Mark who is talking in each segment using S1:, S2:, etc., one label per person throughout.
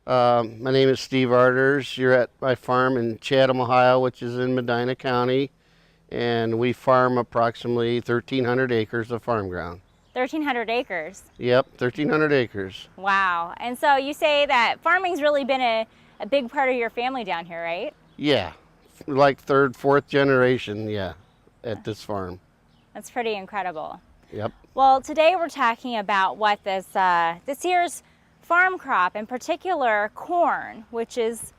S1: My name is Steve Arders. You're at my farm in Chatham, Ohio, which is in Medina County, and we farm approximately 1,300 acres of farm ground.
S2: 1,300 acres?
S1: Yep, 1,300 acres.
S2: Wow. And so you say that farming's really been a big part of your family down here, right?
S1: Yeah, like third, fourth generation, yeah, at this farm.
S2: That's pretty incredible.
S1: Yep.
S2: Well, today we're talking about what this year's farm crop, in particular corn, which is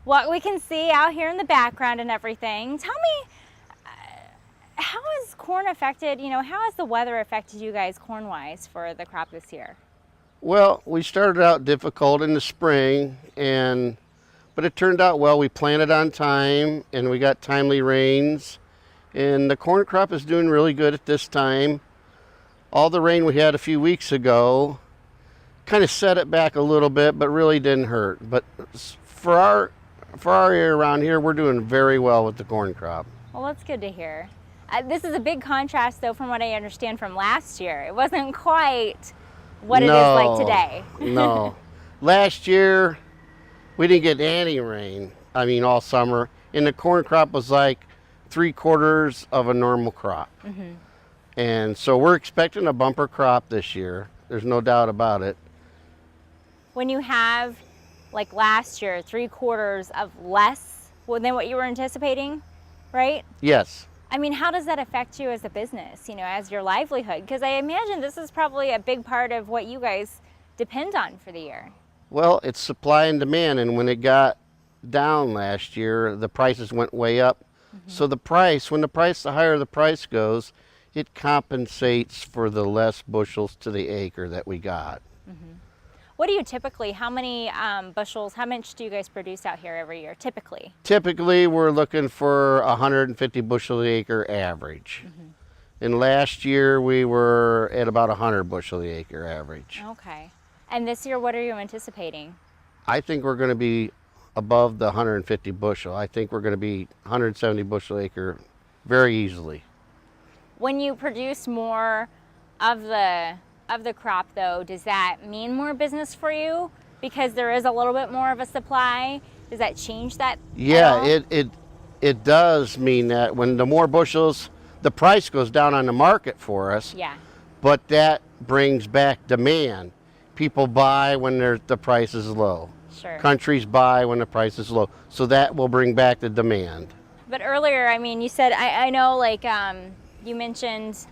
S2: what we can see out here in the background and everything. Tell me, how has corn affected, how has the weather affected you guys corn-wise for the crop this year?
S1: Well, we started out difficult in the spring, but it turned out well. We planted on time, and we got timely rains, and the corn crop is doing really good at this time. All the rain we had a few weeks ago kind of set it back a little bit, but really didn't hurt. But for our area around here, we're doing very well with the corn crop.
S2: Well, that's good to hear. This is a big contrast, though, from what I understand from last year. It wasn't quite what it is like today.
S1: No. Last year, we didn't get any rain, all summer. And the corn crop was like 3/4 of a normal crop. Mm-hmm. And so we're expecting a bumper crop this year. There's no doubt about it.
S2: When you have, like last year, 3/4 of less than what you were anticipating, right?
S1: Yes.
S2: How does that affect you as a business, as your livelihood? Because I imagine this is probably a big part of what you guys depend on for the year.
S1: Well, it's supply and demand, and when it got down last year, the prices went way up. Mm-hmm. So the higher the price goes, it compensates for the less bushels to the acre that we got.
S2: Mm-hmm. What do you typically, how many bushels, how much do you guys produce out here every year, typically?
S1: Typically, we're looking for 150 bushel an acre average. Mm-hmm. And last year, we were at about 100 bushel an acre average.
S2: Okay. And this year, what are you anticipating?
S1: I think we're going to be above the 150 bushel. I think we're going to be 170 bushel an acre very easily.
S2: When you produce more of the crop, though, does that mean more business for you because there is a little bit more of a supply? Does that change that?
S1: Yeah, it does mean that when the more bushels, the price goes down on the market for us.
S2: Yeah.
S1: But that brings back demand. People buy when the price is low.
S2: Sure.
S1: Countries buy when the price is low. So that will bring back the demand.
S2: But earlier, you said, I know, like, you mentioned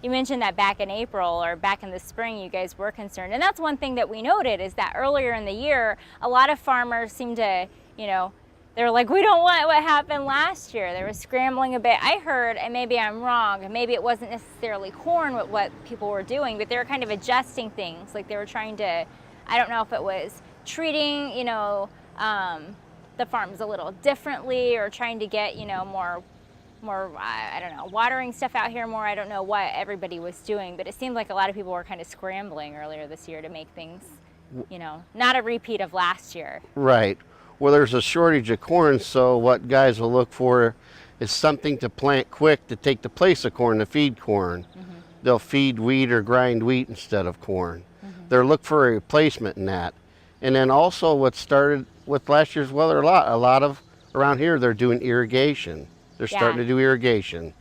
S2: that back in April or back in the spring you guys were concerned. And that's one thing that we noted is that earlier in the year, a lot of farmers seemed to, they were like, we don't want what happened last year. They were scrambling a bit. I heard, and maybe I'm wrong, and maybe it wasn't necessarily corn what people were doing, but they were kind of adjusting things. Like they were trying to, I don't know if it was treating, the farms a little differently or trying to get, more, I don't know, watering stuff out here more. I don't know what everybody was doing, but it seemed like a lot of people were kind of scrambling earlier this year to make things, not a repeat of last year.
S1: Right. Well, there's a shortage of corn, so what guys will look for is something to plant quick to take the place of corn, to feed corn. Mm-hmm. They'll feed wheat or grind wheat instead of corn. Mm-hmm. They'll look for a replacement in that. And then also what started with last year's weather, a lot of around here, they're doing irrigation. They're starting to do irrigation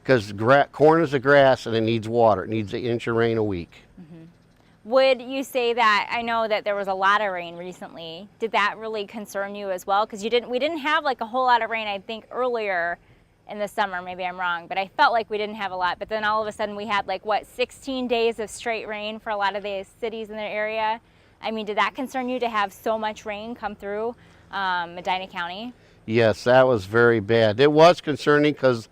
S1: because corn is a grass and it needs water. It needs an inch of rain a week.
S2: Mm-hmm. Would you say that, I know that there was a lot of rain recently, did that really concern you as well? Because we didn't have like a whole lot of rain, I think, earlier in the summer. Maybe I'm wrong, but I felt like we didn't have a lot. But then all of a sudden we had 16 days of straight rain for a lot of the cities in the area. Did that concern you to have so much rain come through Medina County?
S1: Yes, that was very bad. It was concerning because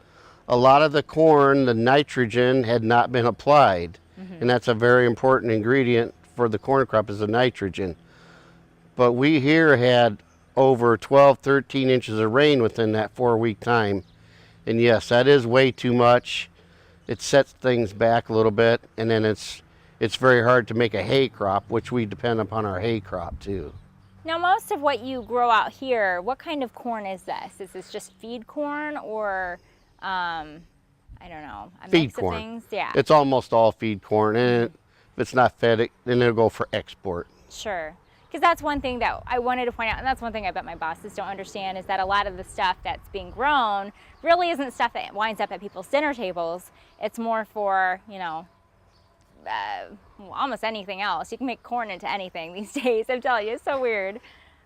S1: a lot of the corn, the nitrogen had not been applied. Mm-hmm. And that's a very important ingredient for the corn crop is the nitrogen. But we here had over 12, 13 inches of rain within that 4-week time. And yes, that is way too much. It sets things back a little bit, and then it's very hard to make a hay crop, which we depend upon our hay crop too.
S2: Now, most of what you grow out here, what kind of corn is this? Is this just feed corn, or I don't know, a
S1: Feed
S2: mix
S1: corn.
S2: of things? Yeah.
S1: It's almost all feed corn, and if it's not fed, then it'll go for export.
S2: Sure. Because that's one thing that I wanted to point out, and that's one thing I bet my bosses don't understand, is that a lot of the stuff that's being grown really isn't stuff that winds up at people's dinner tables. It's more for, you know, almost anything else. You can make corn into anything these days. I'm telling you, it's so weird.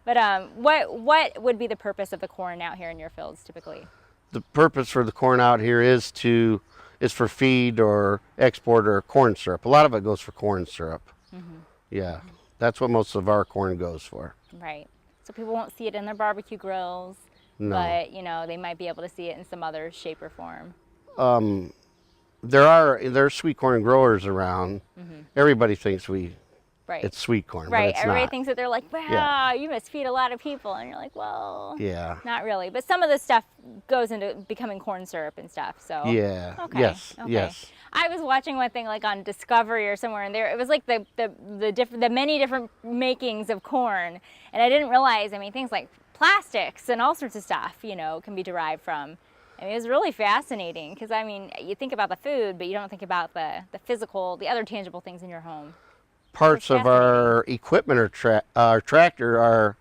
S2: But what would be the purpose of the corn out here in your fields typically?
S1: The purpose for the corn out here is for feed or export or corn syrup. A lot of it goes for corn syrup. Yeah, that's what most of our corn goes for.
S2: Right. So people won't see it in their barbecue grills,
S1: No.
S2: but you know, they might be able to see it in some other shape or form.
S1: There's sweet corn growers around. Everybody thinks
S2: Right.
S1: it's sweet corn,
S2: Right.
S1: but it's
S2: Everybody
S1: not.
S2: thinks that they're like, wow,
S1: Yeah.
S2: you must feed a lot of people. And you're like, well,
S1: Yeah.
S2: not really. But some of the stuff goes into becoming corn syrup and stuff. So
S1: Yeah.
S2: Okay.
S1: Yes.
S2: Okay.
S1: Yes.
S2: I was watching one thing like on Discovery or somewhere, and there it was like the many different makings of corn, and I didn't realize. I mean, things like plastics and all sorts of stuff, you know, can be derived from. I mean, it was really fascinating because I mean, you think about the food, but you don't think about the physical, the other tangible things in your home.
S1: Parts of our equipment or our tractor are,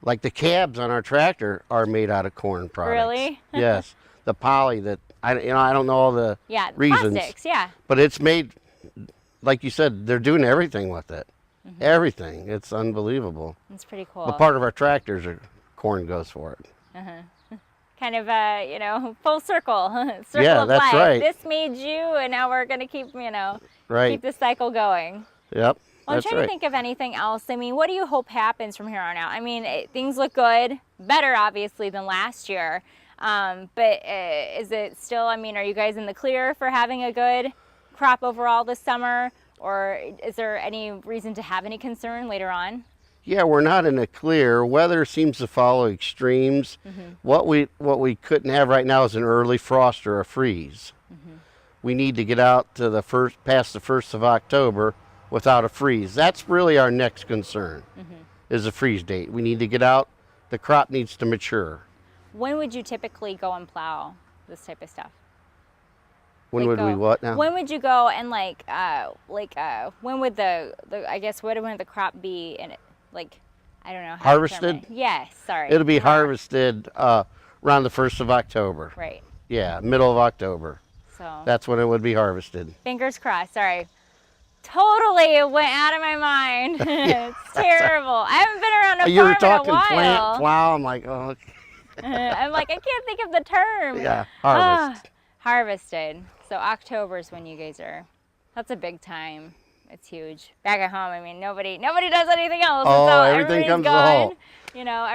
S1: like the cabs on our tractor, are made out of corn products.
S2: Really?
S1: Yes. The poly that I don't know all the reasons.
S2: Plastics, yeah.
S1: But it's made, like you said, they're doing everything with it. Everything. It's unbelievable.
S2: It's pretty cool.
S1: A part of our tractors are corn goes for it.
S2: Kind of you know, full circle, circle
S1: Yeah,
S2: of
S1: that's
S2: life.
S1: right.
S2: This made you, and now we're gonna keep, you know,
S1: Right.
S2: keep the cycle going.
S1: Yep.
S2: Well, I'm
S1: That's
S2: trying
S1: right.
S2: to think of anything else. I mean, what do you hope happens from here on out? I mean, things look good, better obviously than last year. But is it still, I mean, are you guys in the clear for having a good crop overall this summer? Or is there any reason to have any concern later on?
S1: Yeah, we're not in a clear. Weather seems to follow extremes. What we couldn't have right now is an early frost or a freeze. We need to get out to past the 1st of October without a freeze. That's really our next concern, is a freeze date. We need to get out. The crop needs to mature.
S2: When would you typically go and plow this type of stuff?
S1: When
S2: Like
S1: would we what now?
S2: When would you go and when would the I guess when would the crop be in it? Like, I don't know. How to
S1: Harvested?
S2: determine it. Yes, sorry.
S1: It'll be
S2: Yeah.
S1: harvested around the 1st of October.
S2: Right.
S1: Yeah, middle of October.
S2: So
S1: That's when it would be harvested.
S2: fingers crossed. Sorry. Totally, it went out of my mind. It's terrible. I haven't been around a
S1: You were
S2: farm in a
S1: talking
S2: while.
S1: plant, plow. I'm like, oh,
S2: I'm like, I can't think of the term.
S1: yeah, harvest.
S2: Harvested. So October is when you guys are. That's a big time. It's huge. Back at home, I mean, nobody does anything else.
S1: Oh,
S2: so
S1: everything
S2: everybody's
S1: comes to
S2: gone.
S1: halt.
S2: You know,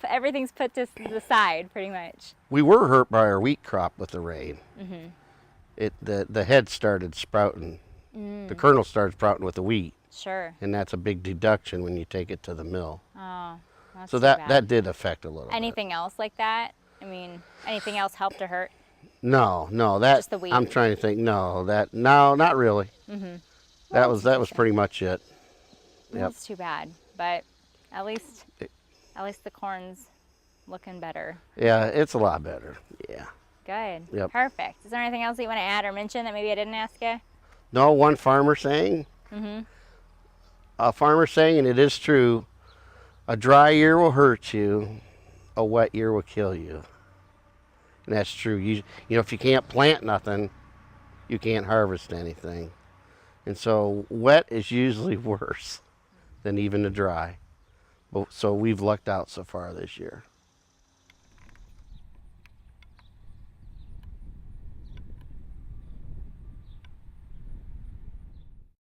S2: everything's put to the side pretty much.
S1: We were hurt by our wheat crop with the rain. The head started sprouting. The kernel started sprouting with the wheat,
S2: Sure.
S1: and that's a big deduction when you take it to the mill.
S2: Oh, that's
S1: So
S2: too
S1: that
S2: bad.
S1: did affect a little bit.
S2: Anything else like that? I mean, anything else helped or hurt?
S1: No, that
S2: Just the wheat.
S1: I'm trying to think. No, not really. That was pretty much it. Yep.
S2: That's too bad, but at least the corn's looking better.
S1: Yeah, it's a lot better. Yeah.
S2: Good.
S1: Yep.
S2: Perfect. Is there anything else that you want to add or mention that maybe I didn't ask you?
S1: No, one farmer saying. A farmer saying, and it is true, a dry year will hurt you, a wet year will kill you. And that's true. You know, if you can't plant nothing, you can't harvest anything. And so wet is usually worse than even the dry. So we've lucked out so far this year.